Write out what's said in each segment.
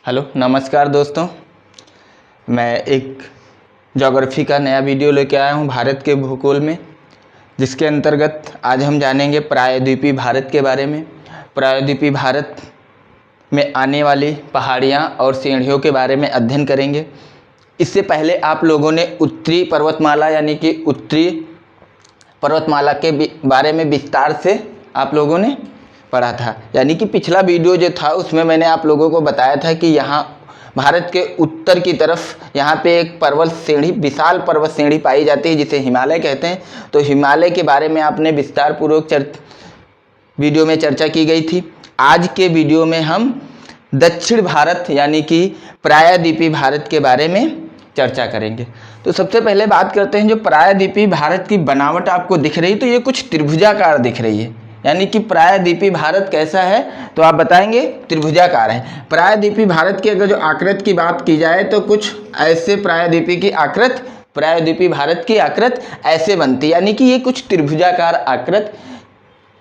Hello नमस्कार दोस्तों, मैं एक ज्योग्राफी का नया वीडियो लेके आया हूँ भारत के भूगोल में, जिसके अंतर्गत आज हम जानेंगे प्रायद्वीपीय भारत के बारे में। प्रायद्वीपीय भारत में आने वाली पहाड़ियाँ और श्रेणियों के बारे में अध्ययन करेंगे। इससे पहले आप लोगों ने उत्तरी पर्वतमाला यानी कि उत्तरी पर्वतमाला के बारे में विस्तार से आप लोगों ने पढ़ा था। यानी कि पिछला वीडियो जो था उसमें मैंने आप लोगों को बताया था कि यहाँ भारत के उत्तर की तरफ यहाँ पे एक पर्वत श्रेणी, विशाल पर्वत श्रेणी पाई जाती है जिसे हिमालय कहते हैं। तो हिमालय के बारे में आपने विस्तार पूर्वक वीडियो में चर्चा की गई थी। आज के वीडियो में हम दक्षिण भारत यानी कि प्रायद्वीपीय भारत के बारे में चर्चा करेंगे। तो सबसे पहले बात करते हैं, जो प्रायद्वीपीय भारत की बनावट आपको दिख रही है तो ये कुछ त्रिभुजाकार दिख रही है। यानी कि प्रायद्वीपीय भारत कैसा है तो आप बताएंगे त्रिभुजाकार है। प्रायद्वीपीय भारत की अगर जो आकृति की बात की जाए तो कुछ ऐसे प्रायद्वीपीय भारत की आकृति ऐसे बनती है, यानी कि ये कुछ त्रिभुजाकार आकृति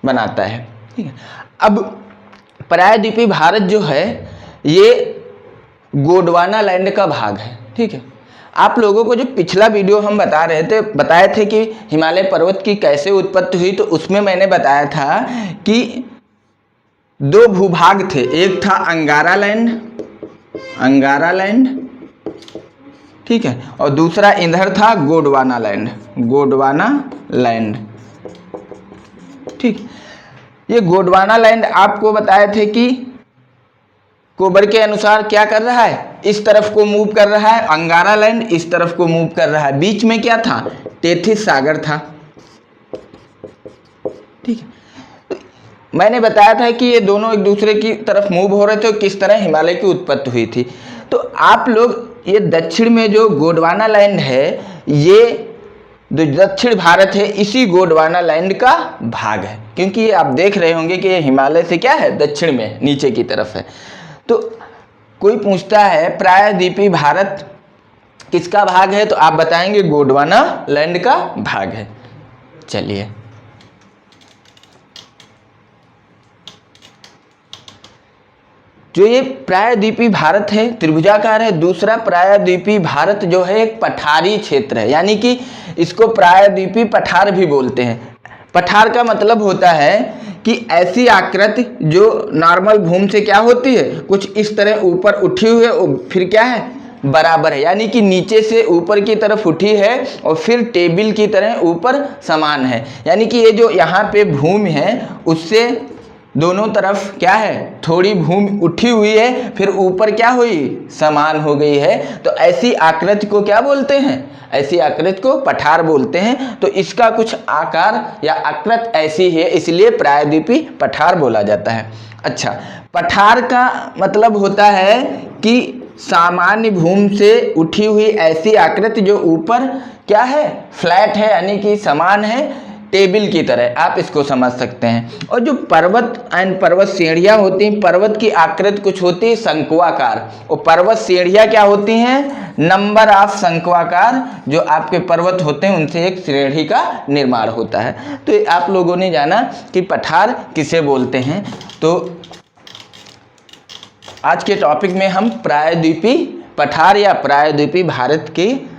बनाता है। ठीक है, अब प्रायद्वीपीय भारत जो है ये गोंडवाना लैंड का भाग है। ठीक है, आप लोगों को जो पिछला वीडियो हम बताए थे कि हिमालय पर्वत की कैसे उत्पत्ति हुई, तो उसमें मैंने बताया था कि दो भूभाग थे, एक था अंगारा लैंड, ठीक है, और दूसरा इधर था गोंडवाना लैंड। ठीक, ये गोंडवाना लैंड आपको बताए थे कि कोबर के अनुसार क्या कर रहा है, इस तरफ को मूव कर रहा है, अंगारा लैंड इस तरफ को मूव कर रहा है। बीच में क्या था, टेथिस सागर था। ठीक है, मैंने बताया था कि ये दोनों एक दूसरे की तरफ मूव हो रहे थे, किस तरह हिमालय की उत्पत्ति हुई थी। तो आप लोग ये दक्षिण में जो गोंडवाना लैंड है, ये जो दक्षिण भारत है इसी गोंडवाना लैंड का भाग है, क्योंकि ये आप देख रहे होंगे कि ये हिमालय से क्या है, दक्षिण में नीचे की तरफ है। तो कोई पूछता है प्रायद्वीपीय भारत किसका भाग है, तो आप बताएंगे गोंडवाना लैंड का भाग है। चलिए, जो ये प्रायद्वीपीय भारत है त्रिभुजाकार है। दूसरा, प्रायद्वीपीय भारत जो है एक पठारी क्षेत्र है, यानी कि इसको प्रायद्वीपीय पठार भी बोलते हैं। पठार का मतलब होता है कि ऐसी आकृति जो नॉर्मल भूमि से क्या होती है, कुछ इस तरह ऊपर उठी हुई है और फिर क्या है, बराबर है, यानी कि नीचे से ऊपर की तरफ उठी है और फिर टेबल की तरह ऊपर समान है। यानी कि ये जो यहाँ पे भूमि है उससे दोनों तरफ क्या है, थोड़ी भूमि उठी हुई है, फिर ऊपर क्या हुई, समान हो गई है। तो ऐसी आकृति को क्या बोलते हैं, ऐसी आकृति को पठार बोलते हैं। तो इसका कुछ आकार या आकृति ऐसी है, इसलिए प्रायद्वीपीय पठार बोला जाता है। अच्छा, पठार का मतलब होता है कि सामान्य भूमि से उठी हुई ऐसी आकृति जो ऊपर क्या है, फ्लैट है, यानी कि समान है, टेबल की तरह आप इसको समझ सकते हैं। और जो पर्वत श्रेणियाँ होती हैं, पर्वत की आकृति कुछ होती है शंक्वाकार, और पर्वत श्रेणियाँ क्या होती हैं, नंबर ऑफ शंक्वाकार जो आपके पर्वत होते हैं उनसे एक श्रेणी का निर्माण होता है। तो आप लोगों ने जाना कि पठार किसे बोलते हैं। तो आज के टॉपिक में हम प्रायद्वीपीय पठार या प्रायद्वीपीय भारत की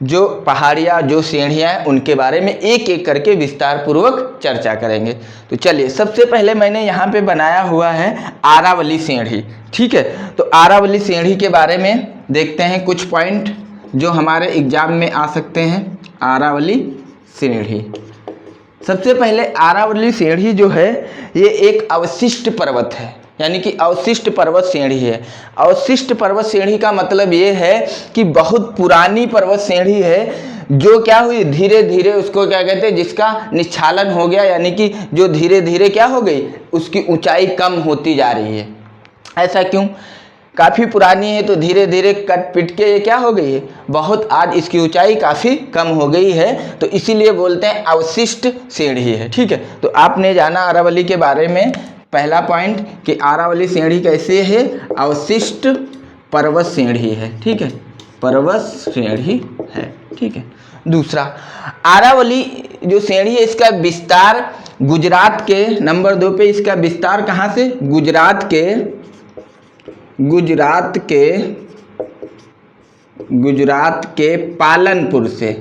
जो पहाड़ियाँ, जो श्रेणियाँ हैं उनके बारे में एक एक करके विस्तार पूर्वक चर्चा करेंगे। तो चलिए, सबसे पहले मैंने यहाँ पे बनाया हुआ है आरावली श्रेणी। ठीक है, तो आरावली श्रेणी के बारे में देखते हैं कुछ पॉइंट जो हमारे एग्जाम में आ सकते हैं। आरावली श्रेणी, सबसे पहले आरावली श्रेणी जो है ये एक अवशिष्ट पर्वत है, यानी कि अवशिष्ट पर्वत श्रेणी है। अवशिष्ट पर्वत श्रेणी का मतलब ये है कि बहुत पुरानी पर्वत श्रेणी है जो क्या हुई, धीरे धीरे उसको क्या कहते हैं, जिसका निश्चालन हो गया, यानी कि जो धीरे धीरे क्या हो गई, उसकी ऊंचाई कम होती जा रही है। ऐसा क्यों, काफ़ी पुरानी है तो धीरे धीरे कट पिट के ये क्या हो गई है, बहुत, आज इसकी ऊंचाई काफ़ी कम हो गई है, तो इसीलिए बोलते हैं अवशिष्ट श्रेणी है। ठीक है, तो आपने जाना आरावली के बारे में पहला पॉइंट कि आरावली श्रेणी कैसे है, अवशिष्ट पर्वत श्रेणी है। ठीक है, पर्वत श्रेणी है। ठीक है, दूसरा, आरावली जो श्रेणी है इसका विस्तार गुजरात के, नंबर 2 पे इसका विस्तार कहाँ से, गुजरात के गुजरात के पालनपुर से,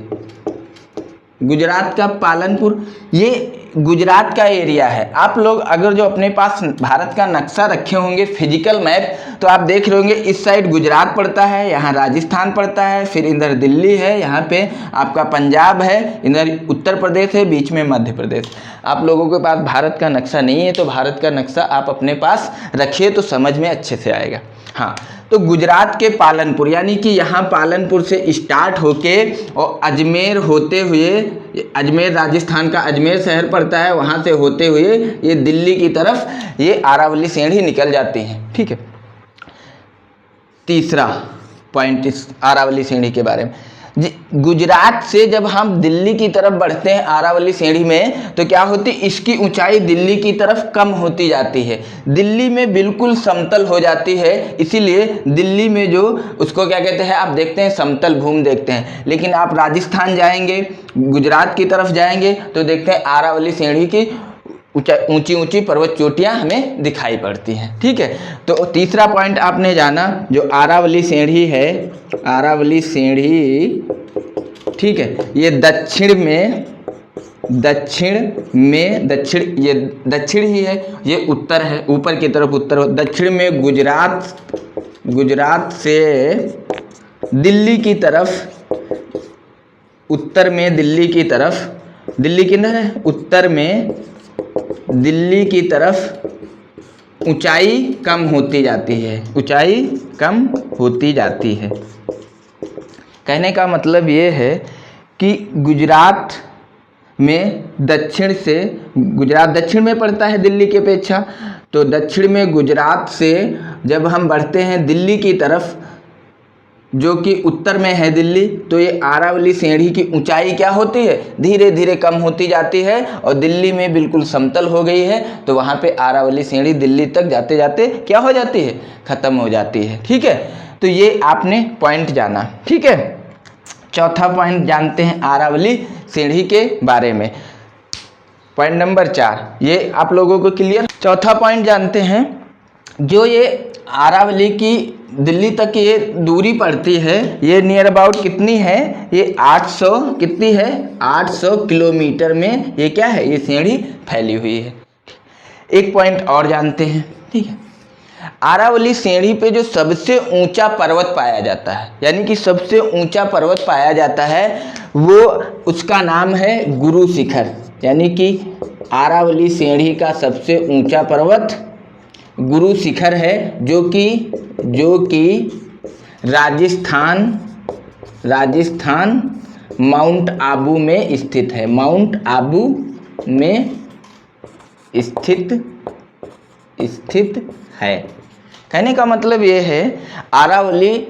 गुजरात का पालनपुर, ये गुजरात का एरिया है। आप लोग अगर जो अपने पास भारत का नक्शा रखे होंगे, फिजिकल मैप, तो आप देख रहे होंगे इस साइड गुजरात पड़ता है, यहाँ राजस्थान पड़ता है, फिर इधर दिल्ली है, यहाँ पे आपका पंजाब है, इधर उत्तर प्रदेश है, बीच में मध्य प्रदेश। आप लोगों के पास भारत का नक्शा नहीं है तो भारत का नक्शा आप अपने पास रखिए तो समझ में अच्छे से आएगा। हाँ, तो गुजरात के पालनपुर, यानी कि यहाँ पालनपुर से स्टार्ट होके और अजमेर होते हुए, अजमेर राजस्थान का अजमेर शहर पड़ता है, वहाँ से होते हुए ये दिल्ली की तरफ ये आरावली सीढ़ी निकल जाती हैं। ठीक है, तीसरा पॉइंट इस आरावली सीढ़ी के बारे में, गुजरात से जब हम दिल्ली की तरफ बढ़ते हैं आरावली सीढ़ी में, तो क्या होती है, इसकी ऊंचाई दिल्ली की तरफ कम होती जाती है, दिल्ली में बिल्कुल समतल हो जाती है। इसीलिए दिल्ली में जो उसको क्या कहते हैं, आप देखते हैं समतल भूमि देखते हैं, लेकिन आप राजस्थान जाएंगे, गुजरात की तरफ जाएंगे तो देखते हैं आरावली सीढ़ी की ऊंची ऊंची पर्वत चोटियां हमें दिखाई पड़ती हैं। ठीक है, तो तीसरा पॉइंट आपने जाना जो आरावली सीढ़ी है, आरावली सीढ़ी, ठीक है, ये दक्षिण ये दक्षिण ही है, ये उत्तर है, ऊपर की तरफ उत्तर, दक्षिण में गुजरात से दिल्ली की तरफ, उत्तर में दिल्ली की तरफ, दिल्ली किधर है, उत्तर में दिल्ली की तरफ ऊंचाई कम होती जाती है, ऊंचाई कम होती जाती है। कहने का मतलब ये है कि गुजरात में दक्षिण से, गुजरात दक्षिण में पड़ता है दिल्ली की अपेक्षा, तो दक्षिण में गुजरात से जब हम बढ़ते हैं दिल्ली की तरफ, जो कि उत्तर में है दिल्ली, तो ये आरावली सीढ़ी की ऊंचाई क्या होती है, धीरे धीरे कम होती जाती है और दिल्ली में बिल्कुल समतल हो गई है, तो वहाँ पे आरावली सीढ़ी दिल्ली तक जाते जाते क्या हो जाती है, ख़त्म हो जाती है। ठीक है, तो ये आपने पॉइंट जाना। ठीक है, चौथा पॉइंट जानते हैं आरावली सीढ़ी के बारे में, पॉइंट नंबर 4, ये आप लोगों को क्लियर। चौथा पॉइंट जानते हैं, जो ये आरावली की दिल्ली तक ये दूरी पड़ती है, ये नियर अबाउट कितनी है, ये 800, कितनी है, 800 किलोमीटर में ये क्या है, ये सीढ़ी फैली हुई है। एक पॉइंट और जानते हैं। ठीक है, आरावली सीढ़ी पे जो सबसे ऊंचा पर्वत पाया जाता है, यानी कि सबसे ऊंचा पर्वत पाया जाता है, वो उसका नाम है गुरु शिखर, यानी कि आरावली सीढ़ी का सबसे ऊंचा पर्वत गुरु शिखर है, जो कि राजस्थान माउंट आबू में स्थित है, माउंट आबू में स्थित है। कहने का मतलब ये है, आरावली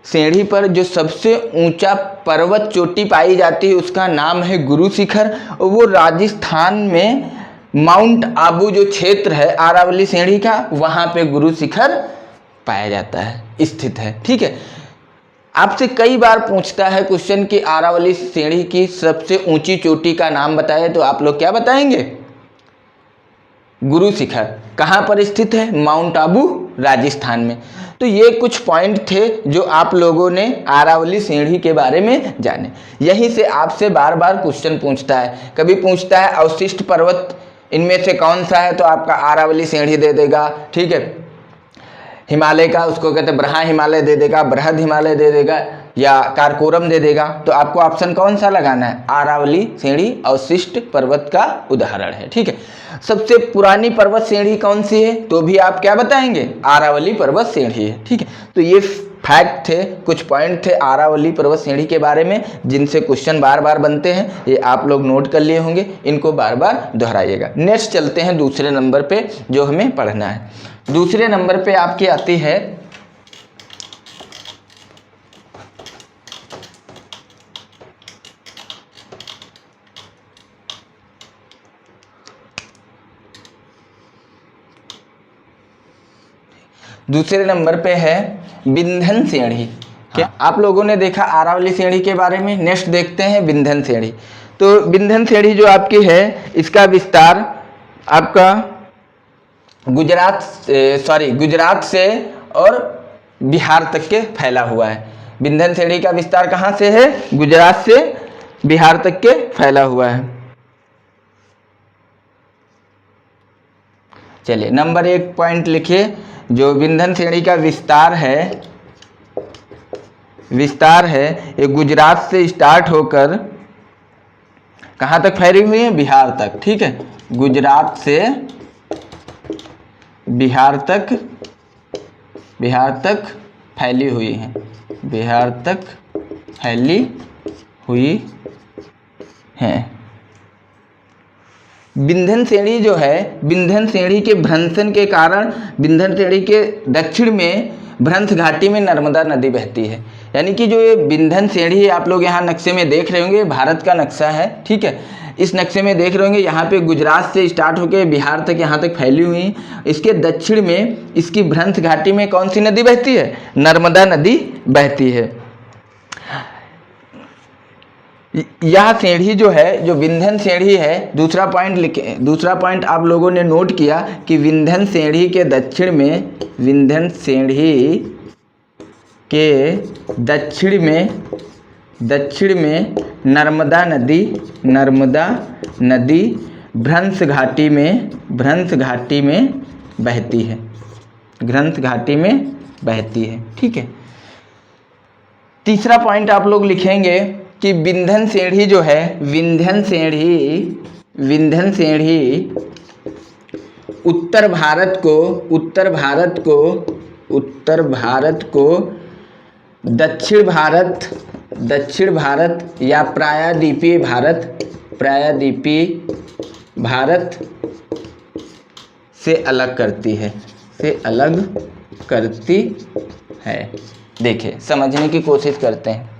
सीढ़ी पर जो सबसे ऊंचा पर्वत चोटी पाई जाती है उसका नाम है गुरु शिखर, और वो राजस्थान में माउंट आबू जो क्षेत्र है आरावली सीढ़ी का, वहाँ पे गुरु शिखर पाया जाता है, स्थित है। ठीक है, आपसे कई बार पूछता है क्वेश्चन कि आरावली सीढ़ी की सबसे ऊंची चोटी का नाम बताए, तो आप लोग क्या बताएंगे, गुरु शिखर। कहाँ पर स्थित है, माउंट आबू राजस्थान में। तो ये कुछ पॉइंट थे जो आप लोगों ने आरावली सीढ़ी के बारे में जाने। यहीं से आपसे बार बार क्वेश्चन पूछता है, कभी पूछता है अवशिष्ट पर्वत इनमें से कौन सा है, तो आपका आरावली सीढ़ी दे देगा। ठीक है, हिमालय का उसको कहते हैं ब्रहा हिमालय दे देगा, बृहद हिमालय दे देगा, या कारकोरम दे देगा। तो आपको ऑप्शन कौन सा लगाना है, आरावली सीढ़ी अवशिष्ट पर्वत का उदाहरण है। ठीक है, सबसे पुरानी पर्वत सीढ़ी कौन सी है, तो भी आप क्या बताएंगे, आरावली पर्वत सीढ़ी है। ठीक है, तो ये फैक्ट थे, कुछ पॉइंट थे आरावली पर्वत सीढ़ी के बारे में, जिनसे क्वेश्चन बार बार बनते हैं, ये आप लोग नोट कर लिए होंगे, इनको बार बार दोहराइएगा। नेक्स्ट चलते हैं दूसरे नंबर पे जो हमें पढ़ना है। दूसरे नंबर पे आपकी आती है दूसरे नंबर पे है विंध्यन सीढ़ी। क्या आप लोगों ने देखा आरावली सीढ़ी के बारे में, नेक्स्ट देखते हैं विंध्यन सीढ़ी। तो विंध्यन सीढ़ी जो आपकी है, इसका विस्तार आपका गुजरात से और बिहार तक के फैला हुआ है। विंध्य श्रेणी का विस्तार कहाँ से है? गुजरात से बिहार तक के फैला हुआ है। चलिए नंबर 1 पॉइंट लिखिए, जो विंध्य श्रेणी का विस्तार है ये गुजरात से स्टार्ट होकर कहाँ तक फैली हुई है? बिहार तक। ठीक है, गुजरात से बिहार तक फैली हुई है, बिहार तक फैली हुई है। विंध्य श्रेणी जो है, विंध्य श्रेणी के भ्रंशन के कारण विंध्य श्रेणी के दक्षिण में भ्रंश घाटी में नर्मदा नदी बहती है। यानी कि जो ये विंध्य श्रेणी है, आप लोग यहाँ नक्शे में देख रहे होंगे, भारत का नक्शा है। ठीक है, इस नक्शे में देख रहे होंगे, यहाँ पे गुजरात से स्टार्ट होकर बिहार तक यहाँ तक फैली हुई। इसके दक्षिण में इसकी भ्रंश घाटी में कौन सी नदी बहती है? नर्मदा नदी बहती है। यह श्रेणी जो है, जो विंध्य श्रेणी है, दूसरा पॉइंट लिखे, दूसरा पॉइंट आप लोगों ने नोट किया कि विंध्य श्रेणी के दक्षिण में, विंध्य श्रेणी के दक्षिण में नर्मदा नदी भ्रंश घाटी में बहती है, भ्रंश घाटी में बहती है। ठीक है, तीसरा पॉइंट आप लोग लिखेंगे कि विंध्य श्रेणी जो है, विंध्य श्रेणी उत्तर भारत को दक्षिण भारत या प्रायद्वीपीय भारत से अलग करती है, देखिए समझने की कोशिश करते हैं।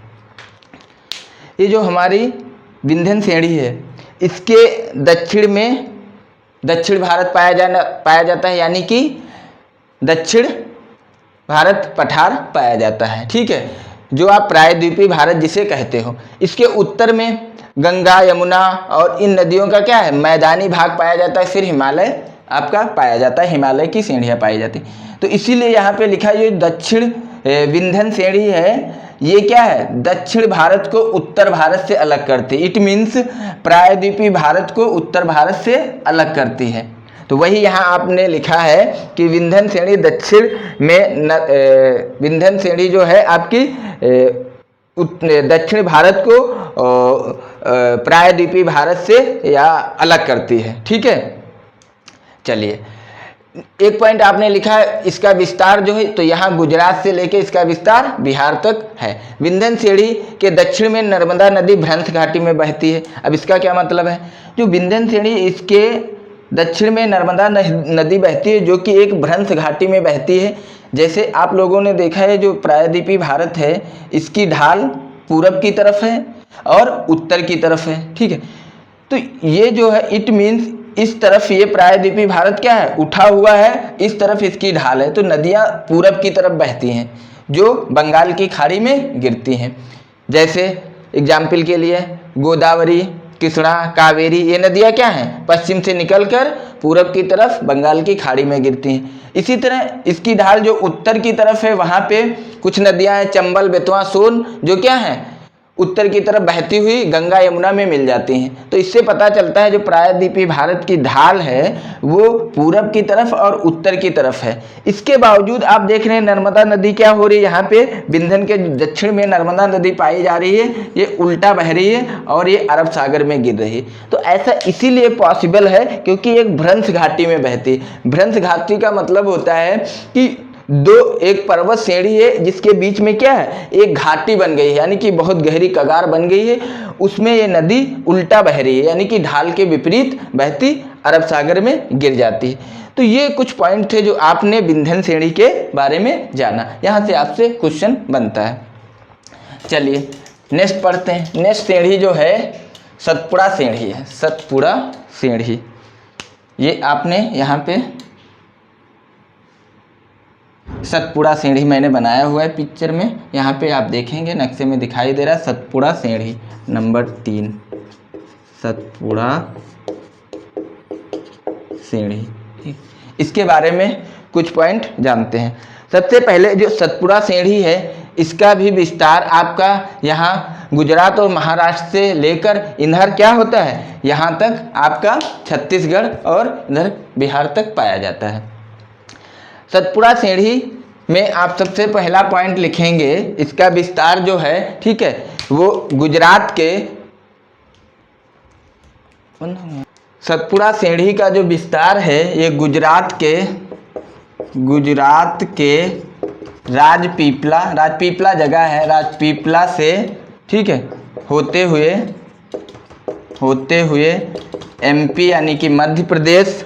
ये जो हमारी विंध्य श्रेणी है, इसके दक्षिण में दक्षिण भारत पाया जाता है, यानी कि दक्षिण भारत पठार पाया जाता है। ठीक है, जो आप प्रायद्वीपीय भारत जिसे कहते हो। इसके उत्तर में गंगा, यमुना और इन नदियों का क्या है? मैदानी भाग पाया जाता है। फिर हिमालय आपका पाया जाता है, हिमालय की श्रेणियाँ पाई जाती। तो इसीलिए यहाँ पे लिखा है, ये दक्षिण विंध्य श्रेणी है, ये क्या है? दक्षिण भारत को उत्तर भारत से अलग करती है। इट मीन्स प्रायद्वीपीय भारत को उत्तर भारत से अलग करती है। तो वही यहाँ आपने लिखा है कि विंध्य श्रेणी दक्षिण में विंध्य श्रेणी जो है आपकी दक्षिण भारत को प्रायद्वीपीय भारत से या अलग करती है। ठीक है, चलिए एक पॉइंट आपने लिखा है, इसका विस्तार जो है, तो यहाँ गुजरात से लेके इसका विस्तार बिहार तक है। विंध्य श्रेणी के दक्षिण में नर्मदा नदी भ्रंश घाटी में बहती है। अब इसका क्या मतलब है? जो विंध्य श्रेणी इसके दक्षिण में नर्मदा नदी बहती है, जो कि एक भ्रंश घाटी में बहती है। जैसे आप लोगों ने देखा है, जो प्रायद्वीपीय भारत है, इसकी ढाल पूरब की तरफ है और उत्तर की तरफ है। ठीक है, तो ये जो है इट मीन्स इस तरफ ये प्रायद्वीपीय भारत क्या है? उठा हुआ है, इस तरफ इसकी ढाल है। तो नदियाँ पूरब की तरफ बहती हैं, जो बंगाल की खाड़ी में गिरती हैं। जैसे एग्जाम्पल के लिए गोदावरी, कृष्णा, कावेरी, ये नदियाँ क्या हैं? पश्चिम से निकलकर पूरब की तरफ बंगाल की खाड़ी में गिरती हैं। इसी तरह इसकी ढाल जो उत्तर की तरफ है, वहाँ पे कुछ नदियाँ हैं, चंबल, बेतवा, सोन, जो क्या हैं? उत्तर की तरफ बहती हुई गंगा, यमुना में मिल जाती हैं। तो इससे पता चलता है जो प्रायद्वीपीय भारत की ढाल है वो पूरब की तरफ और उत्तर की तरफ है। इसके बावजूद आप देख रहे हैं नर्मदा नदी क्या हो रही है, यहाँ पे विंध्य के दक्षिण में नर्मदा नदी पाई जा रही है, ये उल्टा बह रही है और ये अरब सागर में गिर रही है। तो ऐसा इसीलिए पॉसिबल है क्योंकि एक भ्रंश घाटी में बहती है। भ्रंश घाटी का मतलब होता है कि एक पर्वत श्रेणी है जिसके बीच में क्या है? एक घाटी बन गई है, यानी कि बहुत गहरी कगार बन गई है, उसमें ये नदी उल्टा बह रही है, यानी कि ढाल के विपरीत बहती अरब सागर में गिर जाती है। तो ये कुछ पॉइंट थे जो आपने विंध्य श्रेणी के बारे में जाना। यहाँ से आपसे क्वेश्चन बनता है। चलिए नेक्स्ट पढ़ते हैं। नेक्स्ट श्रेणी जो है सतपुड़ा श्रेणी है। सतपुड़ा श्रेणी, ये आपने यहाँ पे सतपुड़ा श्रेणी मैंने बनाया हुआ है पिक्चर में, यहाँ पे आप देखेंगे नक्शे में दिखाई दे रहा है सतपुड़ा श्रेणी नंबर 3, सतपुड़ा श्रेणी। इसके बारे में कुछ पॉइंट जानते हैं। सबसे पहले जो सतपुड़ा सीढ़ी है इसका भी विस्तार आपका यहाँ गुजरात और महाराष्ट्र से लेकर इधर क्या होता है, यहाँ तक आपका छत्तीसगढ़ और इधर बिहार तक पाया जाता है। सतपुड़ा सीढ़ी में आप सबसे पहला पॉइंट लिखेंगे, इसका विस्तार जो है, ठीक है, वो गुजरात के सतपुड़ा सीढ़ी का जो विस्तार है ये गुजरात के राजपीपला जगह है, राजपीपला से, ठीक है, होते हुए एमपी यानी कि मध्य प्रदेश,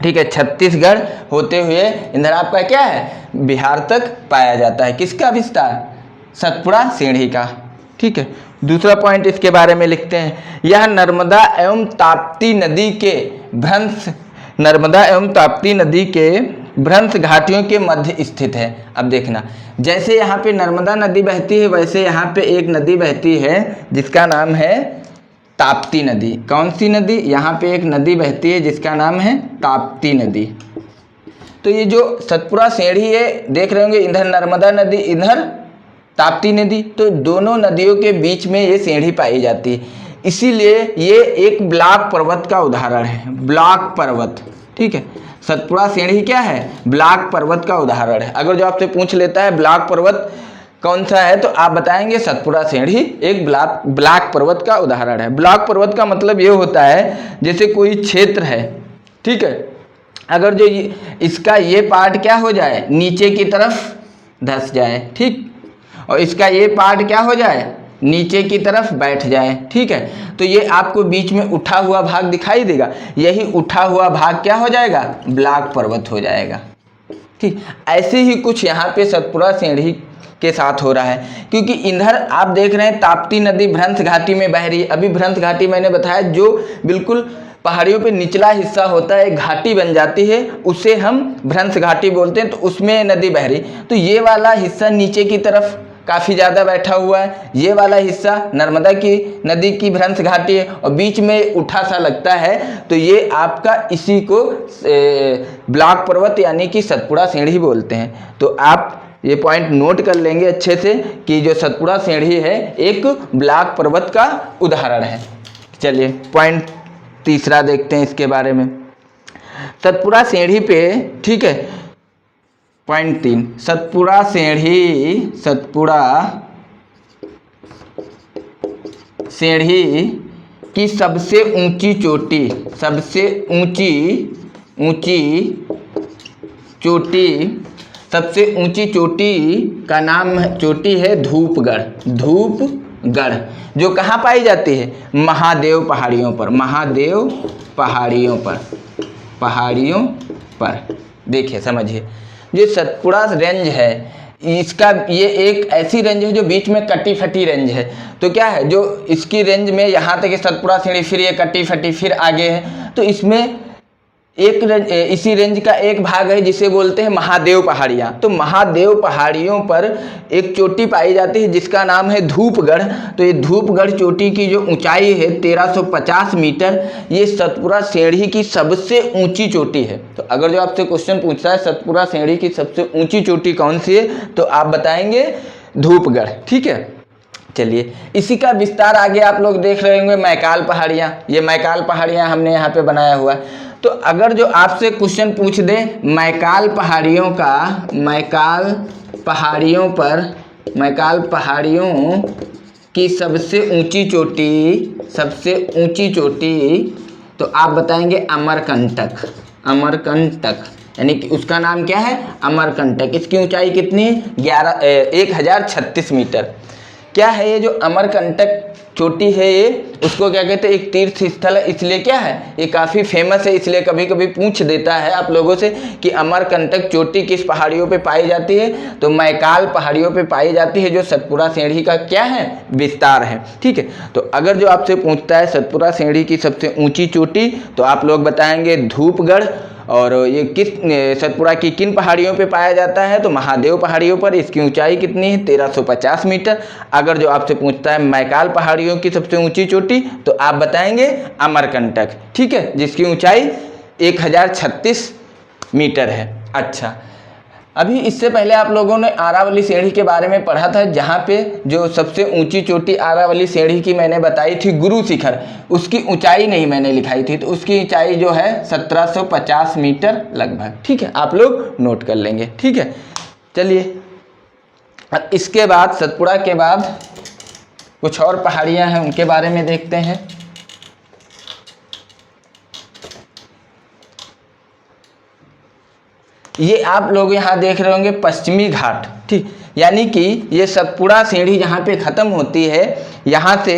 ठीक है, छत्तीसगढ़ होते हुए इधर आपका क्या है, बिहार तक पाया जाता है। किसका विस्तार? सतपुड़ा सीढ़ी का, ठीक है। दूसरा पॉइंट इसके बारे में लिखते हैं, यह नर्मदा एवं ताप्ती नदी के भ्रंश घाटियों के मध्य स्थित है। अब देखना, जैसे यहाँ पे नर्मदा नदी बहती है वैसे यहाँ पे एक नदी बहती है जिसका नाम है ताप्ती नदी। कौन सी नदी? यहाँ पे एक नदी बहती है जिसका नाम है ताप्ती नदी। तो ये जो सतपुड़ा सीढ़ी है देख रहे होंगे, इधर नर्मदा नदी, इधर ताप्ती नदी, तो दोनों नदियों के बीच में ये सीढ़ी पाई जाती है। इसीलिए ये एक ब्लॉक पर्वत का उदाहरण है, ब्लॉक पर्वत, ठीक है। सतपुड़ा सीढ़ी क्या है? ब्लॉक पर्वत का उदाहरण है। अगर जो आपसे पूछ लेता है ब्लॉक पर्वत कौन सा है तो आप बताएंगे सतपुड़ा सीढ़ी एक ब्लॉक पर्वत का उदाहरण है। ब्लॉक पर्वत का मतलब ये होता है जैसे कोई क्षेत्र है, ठीक है, अगर जो इसका ये पार्ट क्या हो जाए, नीचे की तरफ धंस जाए, ठीक, और इसका ये पार्ट क्या हो जाए, नीचे की तरफ बैठ जाए, ठीक है, तो ये आपको बीच में उठा हुआ भाग दिखाई देगा, यही उठा हुआ भाग क्या हो जाएगा, ब्लॉक पर्वत हो जाएगा, ठीक। ऐसे ही कुछ यहाँ पे सतपुड़ा सीढ़ी के साथ हो रहा है, क्योंकि इधर आप देख रहे हैं ताप्ती नदी भ्रंश घाटी में बह रही है। अभी भ्रंश घाटी मैंने बताया जो बिल्कुल पहाड़ियों पे निचला हिस्सा होता है, घाटी बन जाती है, उसे हम भ्रंश घाटी बोलते हैं, तो उसमें नदी बह रही। तो ये वाला हिस्सा नीचे की तरफ काफ़ी ज़्यादा बैठा हुआ है, ये वाला हिस्सा नर्मदा की नदी की भ्रंश घाटी है और बीच में उठा सा लगता है, तो ये आपका इसी को ब्लॉक पर्वत यानी कि सतपुड़ा सीढ़ी बोलते हैं। तो आप ये पॉइंट नोट कर लेंगे अच्छे से कि जो सतपुड़ा सीढ़ी है एक ब्लॉक पर्वत का उदाहरण है। चलिए पॉइंट तीसरा देखते हैं इसके बारे में। सतपुड़ा सीढ़ी पे, ठीक है, पॉइंट 3, सतपुड़ा सीढ़ी की सबसे ऊंची चोटी का नाम चोटी है धूपगढ़। जो कहाँ पाई जाती है? महादेव पहाड़ियों पर। देखिए समझिए, जो सतपुड़ा रेंज है इसका ये एक ऐसी रेंज है जो बीच में कटी फटी रेंज है। तो क्या है, जो इसकी रेंज में यहाँ तक सतपुड़ा सीढ़ी, फिर ये कटी फटी, फिर आगे है, तो इसमें इसी रेंज का एक भाग है जिसे बोलते हैं महादेव पहाड़ियाँ। तो महादेव पहाड़ियों पर एक चोटी पाई जाती है जिसका नाम है धूपगढ़। तो ये धूपगढ़ चोटी की जो ऊंचाई है 1350 मीटर, ये सतपुड़ा सीढ़ी की सबसे ऊंची चोटी है। तो अगर जो आपसे क्वेश्चन पूछता है सतपुड़ा सीढ़ी की सबसे ऊंची चोटी कौन सी है, तो आप बताएंगे धूपगढ़, ठीक है। चलिए इसी का विस्तार आगे आप लोग देख रहे होंगे, मैकाल पहाड़ियाँ। ये मैकाल पहाड़ियाँ हमने यहाँ पे बनाया हुआ है। तो अगर जो आपसे क्वेश्चन पूछ दे मैकाल पहाड़ियों की सबसे ऊंची चोटी, तो आप बताएंगे अमरकंटक, यानी कि उसका नाम क्या है, अमरकंटक। इसकी ऊंचाई कितनी है? 1036 मीटर। क्या है ये जो अमरकंटक चोटी है, ये उसको क्या कहते हैं, एक तीर्थ स्थल है। इसलिए क्या है, ये काफ़ी फेमस है। इसलिए कभी कभी पूछ देता है आप लोगों से कि अमरकंटक चोटी किस पहाड़ियों पे पाई जाती है, तो मैकाल पहाड़ियों पे पाई जाती है, जो सतपुड़ा सीढ़ी का क्या है, विस्तार है, ठीक है। तो अगर जो आपसे पूछता है सतपुड़ा सीढ़ी की सबसे ऊंची चोटी, तो आप लोग बताएंगे धूपगढ़। और ये किस सतपुड़ा की किन पहाड़ियों पे पाया जाता है, तो महादेव पहाड़ियों पर। इसकी ऊंचाई कितनी है? 1350 मीटर। अगर जो आपसे पूछता है मैकाल पहाड़ियों की सबसे ऊंची चोटी, तो आप बताएंगे अमरकंटक, ठीक है, जिसकी ऊंचाई 1036 मीटर है। अच्छा, अभी इससे पहले आप लोगों ने आरावली श्रेणी के बारे में पढ़ा था, जहाँ पे जो सबसे ऊंची चोटी आरावली श्रेणी की मैंने बताई थी गुरु शिखर, उसकी ऊंचाई नहीं मैंने लिखाई थी, तो उसकी ऊंचाई जो है 1750 मीटर लगभग। ठीक है, आप लोग नोट कर लेंगे। ठीक है, चलिए अब इसके बाद सतपुड़ा के बाद कुछ और पहाड़ियाँ हैं, उनके बारे में देखते हैं। ये आप लोग यहाँ देख रहे होंगे पश्चिमी घाट। ठीक, यानी कि ये सतपुड़ा सीढ़ी जहाँ पे ख़त्म होती है, यहाँ से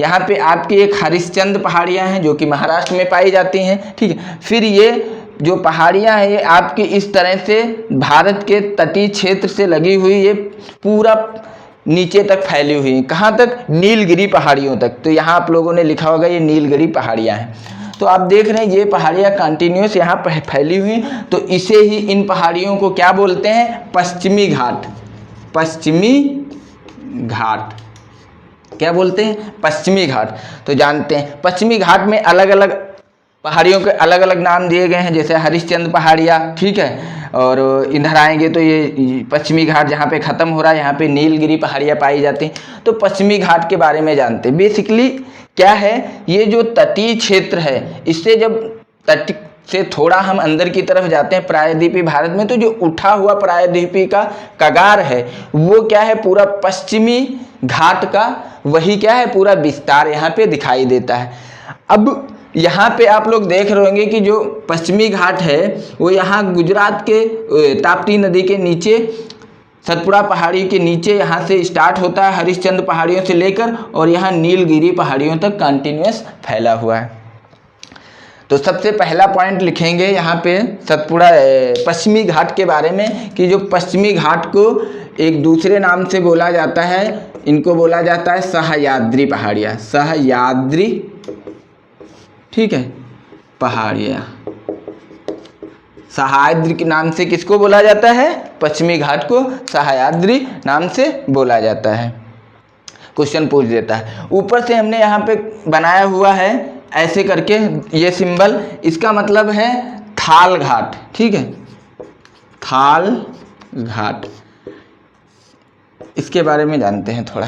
यहाँ पे आपकी एक हरिश्चंद्र पहाड़ियाँ हैं जो कि महाराष्ट्र में पाई जाती हैं। ठीक है, फिर ये जो पहाड़ियाँ हैं ये आपकी इस तरह से भारत के तटीय क्षेत्र से लगी हुई, ये पूरा नीचे तक फैली हुई, कहाँ तक? नीलगिरी पहाड़ियों तक। तो यहाँ आप लोगों ने लिखा होगा ये नीलगिरी पहाड़ियाँ हैं। तो आप देख रहे हैं ये पहाड़ियाँ कंटिन्यूस यहाँ पर फैली हुई, तो इसे ही इन पहाड़ियों को क्या बोलते हैं? पश्चिमी घाट। पश्चिमी घाट क्या बोलते हैं? पश्चिमी घाट। तो जानते हैं पश्चिमी घाट में अलग अलग पहाड़ियों के अलग अलग नाम दिए गए हैं, जैसे हरिश्चंद्र पहाड़ियाँ। ठीक है, और इधर आएंगे तो ये पश्चिमी घाट जहाँ पे ख़त्म हो रहा है, यहाँ पे नीलगिरी पहाड़ियाँ पाई जाती हैं। तो पश्चिमी घाट के बारे में जानते हैं। बेसिकली क्या है, ये जो तटीय क्षेत्र है, इससे जब तट से थोड़ा हम अंदर की तरफ जाते हैं प्रायद्वीपीय भारत में, तो जो उठा हुआ प्रायद्वीपीय का कगार है वो क्या है? पूरा पश्चिमी घाट का वही क्या है? पूरा विस्तार यहाँ पे दिखाई देता है। अब यहाँ पे आप लोग देख रहे होंगे कि जो पश्चिमी घाट है वो यहाँ गुजरात के ताप्ती नदी के नीचे, सतपुड़ा पहाड़ी के नीचे यहाँ से स्टार्ट होता है, हरिश्चंद्र पहाड़ियों से लेकर, और यहाँ नीलगिरी पहाड़ियों तक कंटिन्यूस फैला हुआ है। तो सबसे पहला पॉइंट लिखेंगे यहाँ पे सतपुड़ा पश्चिमी घाट के बारे में, कि जो पश्चिमी घाट को एक दूसरे नाम से बोला जाता है, इनको बोला जाता है सह्याद्री पहाड़ियाँ। सह्याद्री, ठीक है, पहाड़ियाँ। सह्याद्री के नाम से किसको बोला जाता है? पश्चिमी घाट को सह्याद्री नाम से बोला जाता है। क्वेश्चन पूछ देता है। ऊपर से हमने यहाँ पे बनाया हुआ है ऐसे करके ये सिंबल, इसका मतलब है थाल घाट। ठीक है, थाल घाट, इसके बारे में जानते हैं थोड़ा।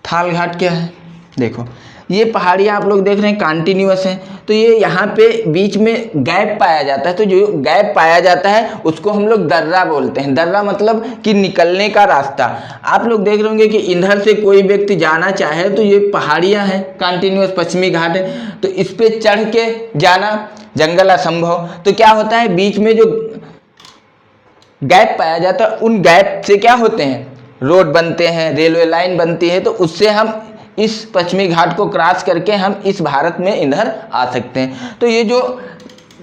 थाल घाट क्या है? देखो ये पहाड़ियाँ आप लोग देख रहे हैं कंटिन्यूअस हैं, तो ये यहाँ पे बीच में गैप पाया जाता है, तो जो गैप पाया जाता है उसको हम लोग दर्रा बोलते हैं। दर्रा मतलब कि निकलने का रास्ता। आप लोग देख रहे होंगे कि इधर से कोई व्यक्ति जाना चाहे तो ये पहाड़ियाँ हैं कंटिन्यूअस, पश्चिमी घाट है, तो इस पर चढ़ के जाना जंगल असंभव। तो क्या होता है, बीच में जो गैप पाया जाता है उन गैप से क्या होते हैं? रोड बनते हैं, रेलवे लाइन बनती है, तो उससे हम इस पश्चिमी घाट को क्रॉस करके हम इस भारत में इधर आ सकते हैं। तो ये जो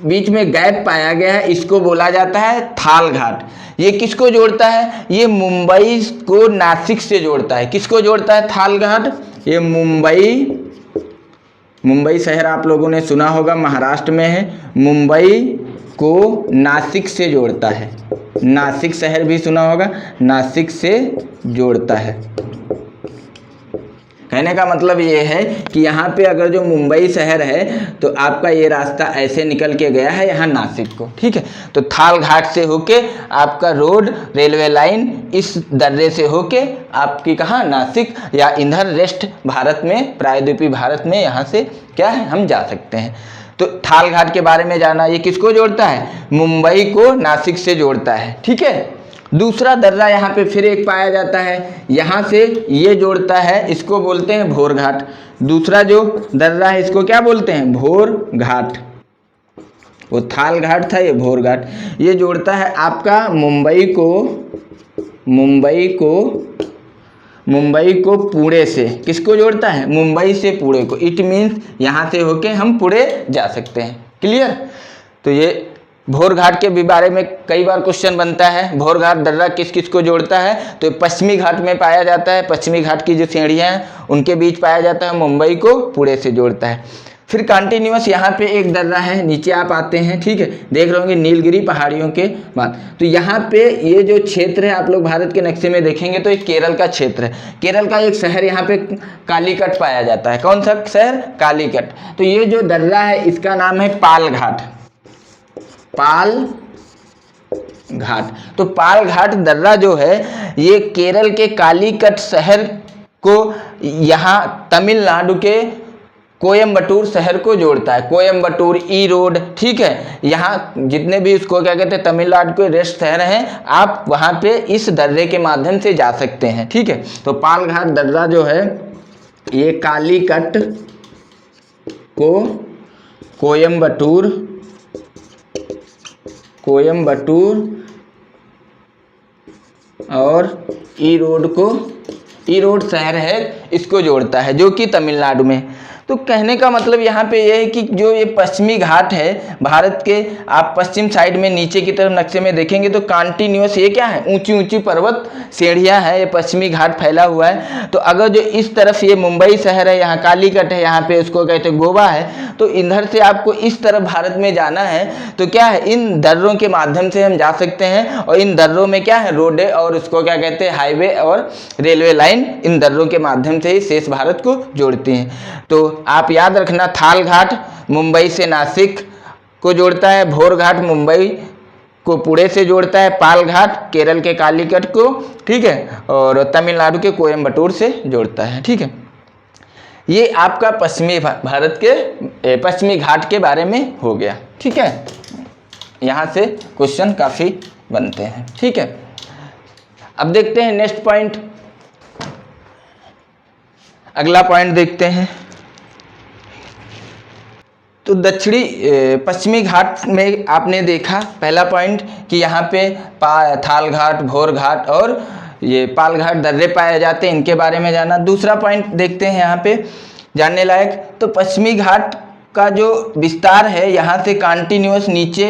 बीच में गैप पाया गया है इसको बोला जाता है थाल घाट। ये किसको जोड़ता है? ये मुंबई को नासिक से जोड़ता है। किसको जोड़ता है थाल घाट? ये मुंबई शहर आप लोगों ने सुना होगा, महाराष्ट्र में है। मुंबई को नासिक से जोड़ता है। नासिक शहर भी सुना होगा, नासिक से जोड़ता है। कहने का मतलब ये है कि यहाँ पे अगर जो मुंबई शहर है तो आपका ये रास्ता ऐसे निकल के गया है यहाँ नासिक को। ठीक है, तो थाल घाट से होके आपका रोड, रेलवे लाइन इस दर्रे से होके आपकी कहाँ? नासिक, या इधर रेस्ट भारत में, प्रायद्वीपीय भारत में यहाँ से क्या है? हम जा सकते हैं। तो थाल घाट के बारे में जाना, ये किसको जोड़ता है? मुंबई को नासिक से जोड़ता है। ठीक है, दूसरा दर्रा यहाँ पे फिर एक पाया जाता है, यहाँ से ये जोड़ता है, इसको बोलते हैं भोर घाट। दूसरा जो दर्रा है इसको क्या बोलते हैं? भोर घाट। वो थाल घाट था, ये भोर घाट। ये जोड़ता है आपका मुंबई को पुणे से। किसको जोड़ता है? मुंबई से पुणे को। इट मीन्स यहाँ से होके हम पुणे जा सकते हैं। क्लियर? तो ये भोर घाट के भी बारे में कई बार क्वेश्चन बनता है। भोर घाट दर्रा किस किस को जोड़ता है? तो पश्चिमी घाट में पाया जाता है। पश्चिमी घाट की जो सीढ़ियाँ हैं उनके बीच पाया जाता है, मुंबई को पुणे से जोड़ता है। फिर कंटिन्यूअस यहाँ पे एक दर्रा है, नीचे आप आते हैं। ठीक है, देख रहे होंगे नीलगिरी पहाड़ियों के बाद। तो यहाँ पे ये जो क्षेत्र है आप लोग भारत के नक्शे में देखेंगे तो एक केरल का क्षेत्र है। केरल का एक शहर यहाँ पे कालीकट पाया जाता है। कौन सा शहर? कालीकट। तो ये जो दर्रा है इसका नाम है पाल घाट। पाल घाट। तो पाल घाट दर्रा जो है ये केरल के कालीकट शहर को यहाँ तमिलनाडु के कोयम्बटूर शहर को जोड़ता है। कोयम्बटूर, ईरोड, ठीक है, यहाँ जितने भी इसको क्या कहते हैं तमिलनाडु के रेस्ट शहर हैं, आप वहाँ पे इस दर्रे के माध्यम से जा सकते हैं, ठीक है। तो पाल घाट दर्रा जो है ये कालीकट को कोयम्बटूर और ईरोड शहर है, इसको जोड़ता है, जो कि तमिलनाडु में। तो कहने का मतलब यहाँ पे ये है कि जो ये पश्चिमी घाट है भारत के, आप पश्चिम साइड में नीचे की तरफ नक्शे में देखेंगे तो कंटिन्यूअस ये क्या है, ऊंची ऊंची पर्वत श्रेणियाँ हैं, ये पश्चिमी घाट फैला हुआ है। तो अगर जो इस तरफ ये मुंबई शहर है, यहाँ कालीकट है, यहाँ पे उसको कहते हैं गोवा है, तो इधर से आपको इस तरफ भारत में जाना है तो क्या है, इन दर्रों के माध्यम से हम जा सकते हैं। और इन दर्रों में क्या है, रोडे और उसको क्या कहते हैं हाईवे और रेलवे लाइन इन दर्रों के माध्यम से ही शेष भारत को जोड़ती हैं। तो आप याद रखना, थाल घाट मुंबई से नासिक को जोड़ता है, भोर घाट मुंबई को पुणे से जोड़ता है, पाल घाट केरल के कालीकट को, ठीक है, और तमिलनाडु के कोयम्बटूर से जोड़ता है, ठीक है। ये आपका पश्चिमी भारत के पश्चिमी घाट के बारे में हो गया, ठीक है। यहाँ से क्वेश्चन काफ़ी बनते हैं, ठीक है। अब देखते हैं नेक्स्ट पॉइंट, अगला पॉइंट देखते हैं। तो दक्षिणी पश्चिमी घाट में आपने देखा पहला पॉइंट कि यहाँ पे थाल घाट, भोर घाट और ये पाल घाट दर्रे पाए जाते हैं, इनके बारे में जाना। दूसरा पॉइंट देखते हैं यहाँ पे जानने लायक, तो पश्चिमी घाट का जो विस्तार है यहाँ से कंटिन्यूअस नीचे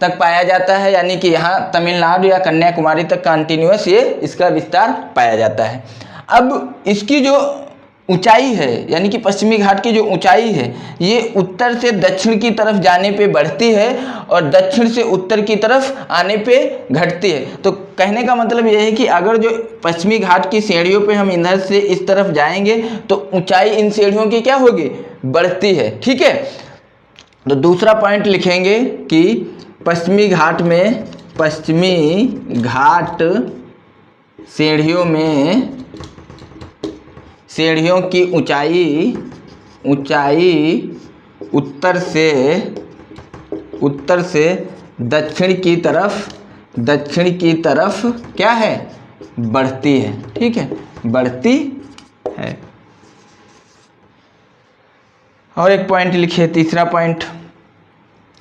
तक पाया जाता है, यानी कि यहाँ तमिलनाडु या कन्याकुमारी तक कंटिन्यूअस ये इसका विस्तार पाया जाता है। अब इसकी जो ऊंचाई है, यानी कि पश्चिमी घाट की जो ऊंचाई है ये उत्तर से दक्षिण की तरफ जाने पे बढ़ती है और दक्षिण से उत्तर की तरफ आने पे घटती है। तो कहने का मतलब ये है कि अगर जो पश्चिमी घाट की सीढ़ियों पे हम इधर से इस तरफ जाएंगे तो ऊंचाई इन सीढ़ियों की क्या होगी, बढ़ती है, ठीक है। तो दूसरा पॉइंट लिखेंगे कि पश्चिमी घाट सीढ़ियों की ऊंचाई उत्तर से दक्षिण की तरफ क्या है, बढ़ती है, ठीक है, बढ़ती है। और एक पॉइंट लिखिए, तीसरा पॉइंट,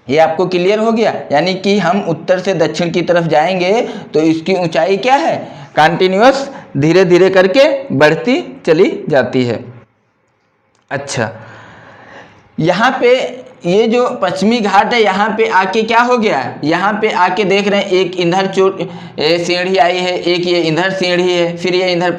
ये आपको क्लियर हो गया, यानी कि हम उत्तर से दक्षिण की तरफ जाएंगे तो इसकी ऊंचाई क्या है, कंटिन्यूअस धीरे धीरे करके बढ़ती चली जाती है। अच्छा, यहाँ पे ये जो पश्चिमी घाट है यहाँ पे आके क्या हो गया, यहाँ पे आके देख रहे हैं एक इधर सीढ़ी आई है, एक ये इधर सीढ़ी है, फिर ये इधर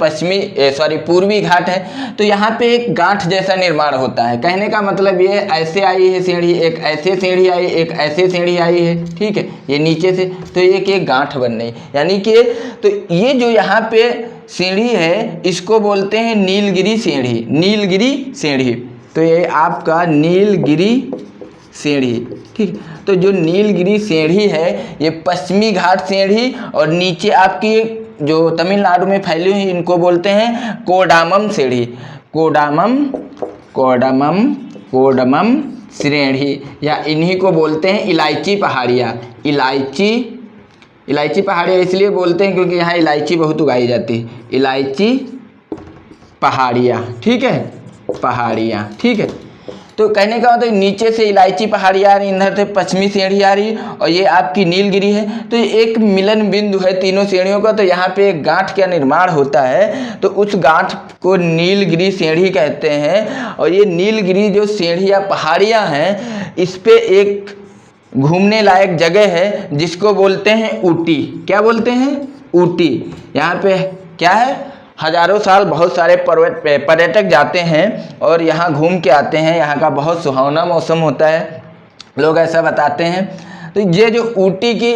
पूर्वी घाट है। तो यहाँ पे एक गांठ जैसा निर्माण होता है। कहने का मतलब ये ऐसे आई है सीढ़ी, एक ऐसे सीढ़ी आई, एक ऐसे सीढ़ी आई है, ठीक है, ये नीचे से, तो एक गांठ बन रही, यानी कि तो ये जो यहाँ पे सीढ़ी है इसको बोलते हैं नीलगिरी सीढ़ी। तो ये आपका नीलगिरी सीढ़ी, ठीक। तो जो नीलगिरी सीढ़ी है ये पश्चिमी घाट सीढ़ी, और नीचे आपकी जो तमिलनाडु में फैली हुई इनको बोलते हैं कोडामम सीढ़ी, कोडमम श्रेणी, या इन्हीं को बोलते हैं इलायची पहाड़ियाँ। इलायची पहाड़ियाँ इसलिए बोलते हैं क्योंकि यहाँ इलायची बहुत उगाई जाती है, इलायची पहाड़ियाँ, ठीक है, पहाड़ियाँ, ठीक है। तो कहने का मतलब नीचे से इलायची पहाड़ियाँ आ रही, इधर से पश्चिमी सीढ़ी आ रही, और ये आपकी नीलगिरी है। तो ये एक मिलन बिंदु है तीनों सीढ़ियों का, तो यहाँ पे एक गांठ का निर्माण होता है, तो उस गांठ को नीलगिरी सीढ़ी कहते हैं। और ये नीलगिरी जो सीढ़ियाँ पहाड़ियाँ हैं इस पे एक घूमने लायक जगह है जिसको बोलते हैं ऊटी। क्या बोलते हैं, ऊटी। यहाँ पे क्या है, हजारों साल बहुत सारे पर्यटक जाते हैं और यहाँ घूम के आते हैं, यहाँ का बहुत सुहावना मौसम होता है, लोग ऐसा बताते हैं। तो ये जो ऊटी की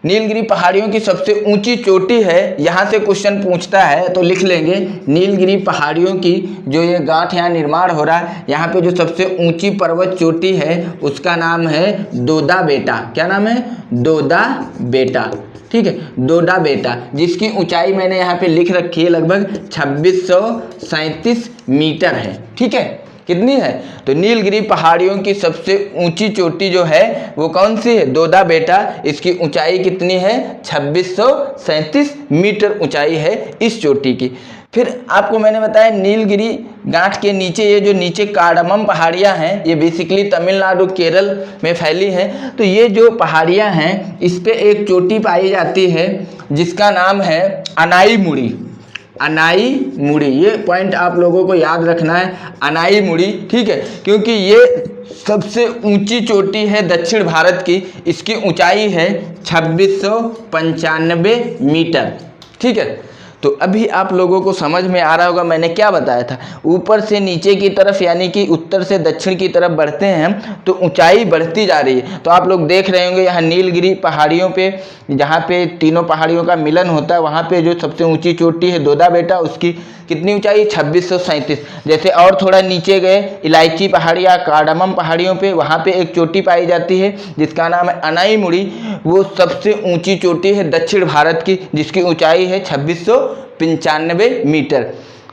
नीलगिरी पहाड़ियों की सबसे ऊंची चोटी है, यहाँ से क्वेश्चन पूछता है तो लिख लेंगे नीलगिरी पहाड़ियों की जो ये गांठ यहाँ निर्माण हो रहा है, यहाँ पे जो सबसे ऊंची पर्वत चोटी है उसका नाम है दोदा बेटा। क्या नाम है? दोदा बेटा। ठीक है, दोदा बेटा, जिसकी ऊंचाई मैंने यहाँ पे लिख रखी है लगभग 2637 मीटर है। ठीक है, कितनी है? तो नीलगिरी पहाड़ियों की सबसे ऊंची चोटी जो है वो कौन सी है? दोदा बेटा। इसकी ऊंचाई कितनी है? 2637 मीटर ऊंचाई है इस चोटी की। फिर आपको मैंने बताया नीलगिरी गांठ के नीचे ये जो नीचे कार्डमम पहाड़ियां हैं, ये बेसिकली तमिलनाडु केरल में फैली हैं। तो ये जो पहाड़ियां हैं इस पे एक चोटी पाई जाती है जिसका नाम है अनाईमुड़ी। अनाईमुड़ी, ये पॉइंट आप लोगों को याद रखना है, अनाईमुड़ी। ठीक है, क्योंकि ये सबसे ऊंची चोटी है दक्षिण भारत की। इसकी ऊंचाई है 2695 मीटर। ठीक है, तो अभी आप लोगों को समझ में आ रहा होगा मैंने क्या बताया था। ऊपर से नीचे की तरफ यानी कि उत्तर से दक्षिण की तरफ बढ़ते हैं तो ऊंचाई बढ़ती जा रही है। तो आप लोग देख रहे होंगे यहाँ नीलगिरी पहाड़ियों पे, जहाँ पे तीनों पहाड़ियों का मिलन होता है, वहाँ पे जो सबसे ऊंची चोटी है दोदा बेटा, उसकी कितनी ऊंचाई? 2637। जैसे और थोड़ा नीचे गए इलायची पहाड़ियाँ, कार्डमम पहाड़ियों पे, वहाँ पे एक चोटी पाई जाती है जिसका नाम है अनाईमुड़ी। वो सबसे ऊंची चोटी है दक्षिण भारत की, जिसकी ऊंचाई है 2695 मीटर।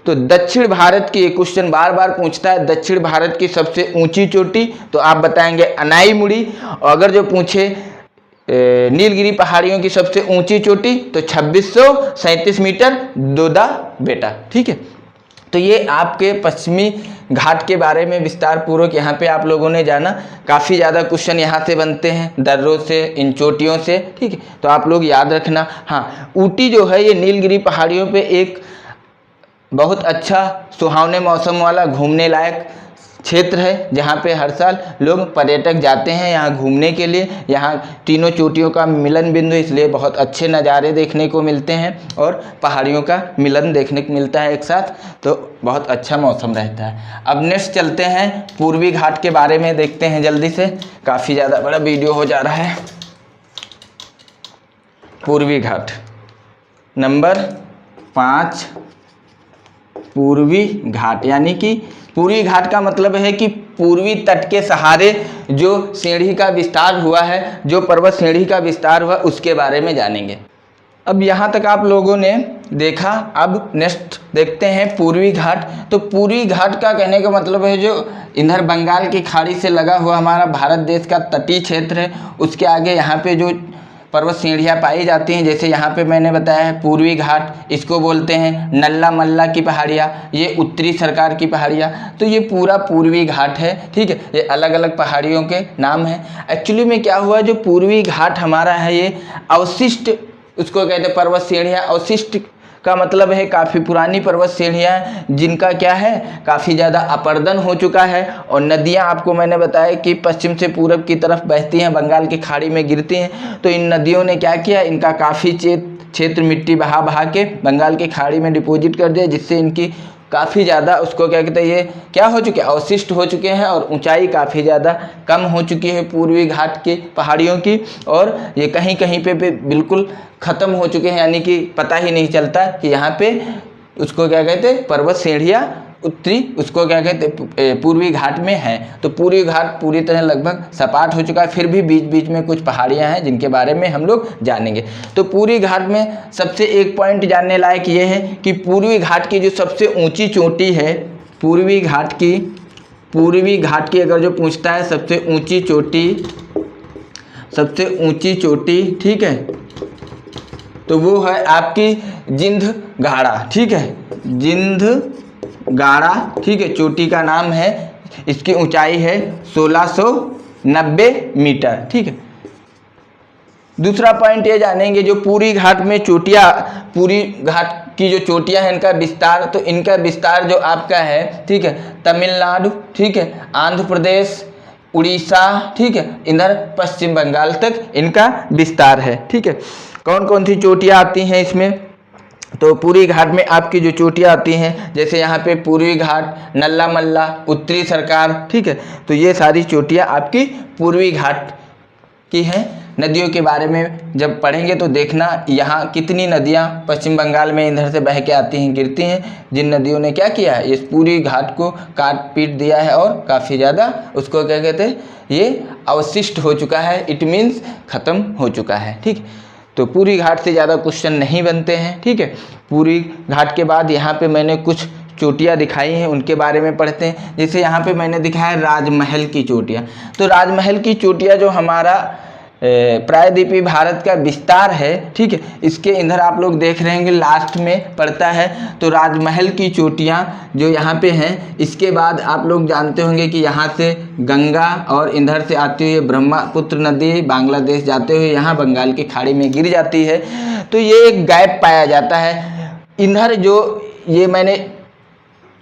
तो दक्षिण भारत की, एक क्वेश्चन बार बार पूछता है दक्षिण भारत की सबसे ऊंची चोटी, तो आप बताएंगे अनाईमुड़ी। और अगर जो पूछे नीलगिरी पहाड़ियों की सबसे ऊंची चोटी तो 2637 मीटर, दोदा बेटा। ठीक है, तो ये आपके पश्चिमी घाट के बारे में विस्तार पूर्वक यहाँ पे आप लोगों ने जाना। काफ़ी ज़्यादा क्वेश्चन यहाँ से बनते हैं दर्रों से, इन चोटियों से। ठीक है, तो आप लोग याद रखना। हाँ, ऊटी जो है ये नीलगिरी पहाड़ियों पे एक बहुत अच्छा सुहावने मौसम वाला घूमने लायक क्षेत्र है, जहाँ पे हर साल लोग पर्यटक जाते हैं यहाँ घूमने के लिए। यहाँ तीनों चोटियों का मिलन बिंदु, इसलिए बहुत अच्छे नज़ारे देखने को मिलते हैं और पहाड़ियों का मिलन देखने को मिलता है एक साथ, तो बहुत अच्छा मौसम रहता है। अब नेक्स्ट चलते हैं पूर्वी घाट के बारे में देखते हैं जल्दी से, काफ़ी ज़्यादा बड़ा वीडियो हो जा रहा है। पूर्वी घाट नंबर 5, पूर्वी घाट, यानी कि पूर्वी घाट का मतलब है कि पूर्वी तट के सहारे जो सीढ़ी का विस्तार हुआ है, जो पर्वत श्रेणी का विस्तार हुआ, उसके बारे में जानेंगे। अब यहाँ तक आप लोगों ने देखा, अब नेक्स्ट देखते हैं पूर्वी घाट। तो पूर्वी घाट का कहने का मतलब है जो इधर बंगाल की खाड़ी से लगा हुआ हमारा भारत देश का तटीय क्षेत्र है, उसके आगे यहाँ पे जो पर्वत श्रेणियाँ पाई जाती हैं, जैसे यहाँ पे मैंने बताया है पूर्वी घाट, इसको बोलते हैं नल्ला मल्ला की पहाड़ियाँ, ये उत्तरी सरकार की पहाड़ियाँ। तो ये पूरा पूर्वी घाट है। ठीक है, ये अलग अलग पहाड़ियों के नाम हैं। एक्चुअली में क्या हुआ, जो पूर्वी घाट हमारा है ये अवशिष्ट, उसको कहते हैं पर्वत श्रेणियाँ। अवशिष्ट का मतलब है काफ़ी पुरानी पर्वत श्रेणियाँ जिनका क्या है, काफ़ी ज़्यादा अपरदन हो चुका है। और नदियाँ आपको मैंने बताया कि पश्चिम से पूरब की तरफ बहती हैं, बंगाल की खाड़ी में गिरती हैं। तो इन नदियों ने क्या किया, इनका काफ़ी क्षेत्र मिट्टी बहा बहा के बंगाल की खाड़ी में डिपॉजिट कर दिया, जिससे इनकी काफ़ी ज़्यादा, उसको क्या कहते हैं, ये क्या हो चुके हैं, अवशिष्ट हो चुके हैं और ऊंचाई काफ़ी ज़्यादा कम हो चुकी है पूर्वी घाट की पहाड़ियों की। और ये कहीं कहीं पे बिल्कुल ख़त्म हो चुके हैं, यानी कि पता ही नहीं चलता कि यहाँ पे उसको क्या कहते हैं, पर्वत श्रेणियाँ उत्तरी, उसको क्या कहते, पूर्वी घाट में है। तो पूर्वी घाट पूरी तरह लगभग सपाट हो चुका है, फिर भी बीच बीच में कुछ पहाड़ियाँ हैं जिनके बारे में हम लोग जानेंगे। तो पूर्वी घाट में सबसे एक पॉइंट जानने लायक ये है कि पूर्वी घाट की जो सबसे ऊंची चोटी है, पूर्वी घाट की अगर जो पूछता है सबसे ऊंची चोटी, ठीक है, तो वो है आपकी जिंद गाड़ा। ठीक है, जिंद गाड़ा, ठीक है, चोटी का नाम है। इसकी ऊंचाई है 1690 मीटर। ठीक है, दूसरा पॉइंट ये जानेंगे जो पूरी घाट में चोटियाँ, पूरी घाट की जो चोटियाँ हैं इनका विस्तार, तो इनका विस्तार जो आपका है, ठीक है, तमिलनाडु, ठीक है, आंध्र प्रदेश, उड़ीसा, ठीक है, इधर पश्चिम बंगाल तक इनका विस्तार है। ठीक है, कौन कौन सी चोटियाँ आती हैं इसमें, तो पूरी घाट में आपकी जो चोटियाँ आती हैं, जैसे यहाँ पे पूर्वी घाट, नल्ला मल्ला, उत्तरी सरकार, ठीक है, तो ये सारी चोटियाँ आपकी पूर्वी घाट की हैं। नदियों के बारे में जब पढ़ेंगे तो देखना यहाँ कितनी नदियाँ पश्चिम बंगाल में इधर से बह के आती हैं, गिरती हैं, जिन नदियों ने क्या किया है, इस पूरी घाट को काट पीट दिया है और काफ़ी ज़्यादा उसको क्या कहते हैं, ये अवशिष्ट हो चुका है, इट मीन्स ख़त्म हो चुका है। ठीक, तो पूरी घाट से ज़्यादा क्वेश्चन नहीं बनते हैं। ठीक है, पूरी घाट के बाद यहाँ पे मैंने कुछ चोटियाँ दिखाई हैं, उनके बारे में पढ़ते हैं। जैसे यहाँ पे मैंने दिखाया राजमहल की चोटियाँ। तो राजमहल की चोटियाँ जो हमारा प्रायद्वीपीय भारत का विस्तार है, ठीक है, इसके इधर आप लोग देख रहे हैं लास्ट में पड़ता है। तो राजमहल की चोटियाँ जो यहाँ पे हैं, इसके बाद आप लोग जानते होंगे कि यहाँ से गंगा और इधर से आती हुई ब्रह्मपुत्र नदी बांग्लादेश जाते हुए यहाँ बंगाल की खाड़ी में गिर जाती है। तो ये एक गैप पाया जाता है इधर। जो ये मैंने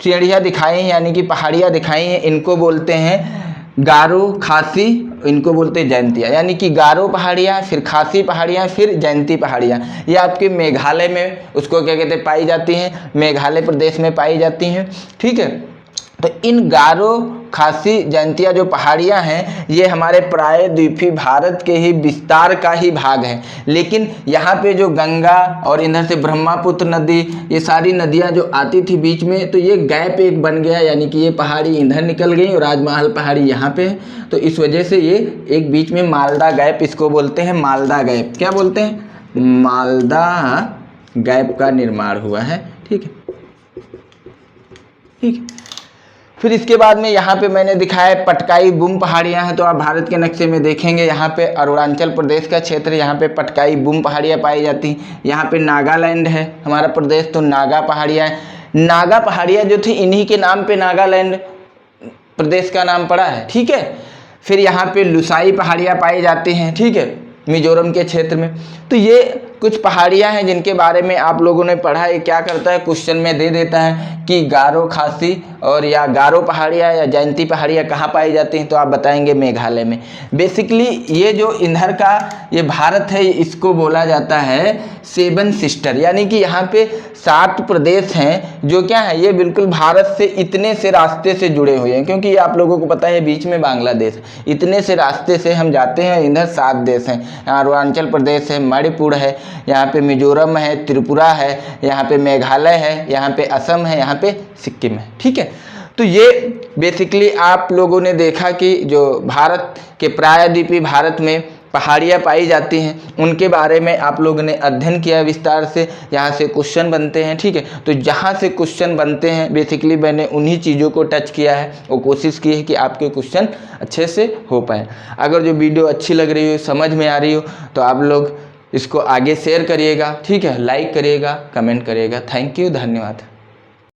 सीढ़ियाँ दिखाई हैं यानी कि पहाड़ियाँ दिखाई हैं, इनको बोलते हैं गारो, खासी, इनको बोलते हैं जयंतिया, यानी कि गारो पहाड़ियाँ, फिर खासी पहाड़ियाँ, फिर जयंती पहाड़ियाँ। ये आपके मेघालय में उसको क्या कहते हैं, पाई जाती हैं, मेघालय प्रदेश में पाई जाती हैं। ठीक है, तो इन गारो, खासी, जयंतिया जो पहाड़ियाँ हैं, ये हमारे प्रायद्वीपीय भारत के ही विस्तार का ही भाग है। लेकिन यहाँ पे जो गंगा और इधर से ब्रह्मपुत्र नदी, ये सारी नदियाँ जो आती थी बीच में, तो ये गैप एक बन गया, यानी कि ये पहाड़ी इधर निकल गई और राजमहल पहाड़ी यहाँ पे है। तो इस वजह से ये एक बीच में मालदा गैप, इसको बोलते हैं मालदा गैप। क्या बोलते हैं, मालदा गैप का निर्माण हुआ है। ठीक है, ठीक है। फिर इसके बाद में यहाँ पे मैंने दिखाया पटकाई बुम पहाड़ियाँ हैं। तो आप भारत के नक्शे में देखेंगे, यहाँ पे अरुणाचल प्रदेश का क्षेत्र, यहाँ पे पटकाई बुम पहाड़ियाँ पाई जाती हैं। यहाँ पे नागालैंड है हमारा प्रदेश, तो नागा पहाड़ियाँ हैं। नागा पहाड़ियाँ जो थी, इन्हीं के नाम पे नागालैंड प्रदेश का नाम पड़ा है। ठीक है, फिर यहाँ पे लुसाई पहाड़ियाँ पाई जाती हैं। ठीक है, मिजोरम के क्षेत्र में। तो ये कुछ पहाड़ियाँ हैं जिनके बारे में आप लोगों ने पढ़ा है। क्या करता है, क्वेश्चन में दे देता है कि गारो, खासी और या गारो पहाड़ियाँ या जयंती पहाड़ियाँ कहाँ पाई जाती हैं, तो आप बताएंगे मेघालय में। बेसिकली ये जो इधर का ये भारत है, इसको बोला जाता है सेवन सिस्टर, यानी कि यहाँ पे 7 प्रदेश हैं जो क्या है, ये बिल्कुल भारत से इतने से रास्ते से जुड़े हुए हैं। क्योंकि ये आप लोगों को पता है बीच में बांग्लादेश है, इतने से रास्ते से हम जाते हैं। इधर 7 देश हैं, यहाँ अरुणाचल प्रदेश है, मणिपुर है, यहाँ पे मिजोरम है, त्रिपुरा है, यहाँ पे मेघालय है, यहाँ पे असम है, यहाँ पे सिक्किम है। ठीक है, तो ये बेसिकली आप लोगों ने देखा कि जो भारत के प्रायद्वीपीय भारत में पहाड़ियाँ पाई जाती हैं, उनके बारे में आप लोगों ने अध्ययन किया विस्तार से। यहाँ से क्वेश्चन बनते हैं। ठीक है, तो जहाँ से क्वेश्चन बनते हैं बेसिकली मैंने उन्हीं चीज़ों को टच किया है और कोशिश की है कि आपके क्वेश्चन अच्छे से हो पाए। अगर जो वीडियो अच्छी लग रही हो, समझ में आ रही हो, तो आप लोग इसको आगे शेयर करिएगा। ठीक है, लाइक करिएगा, कमेंट करिएगा। थैंक यू, धन्यवाद।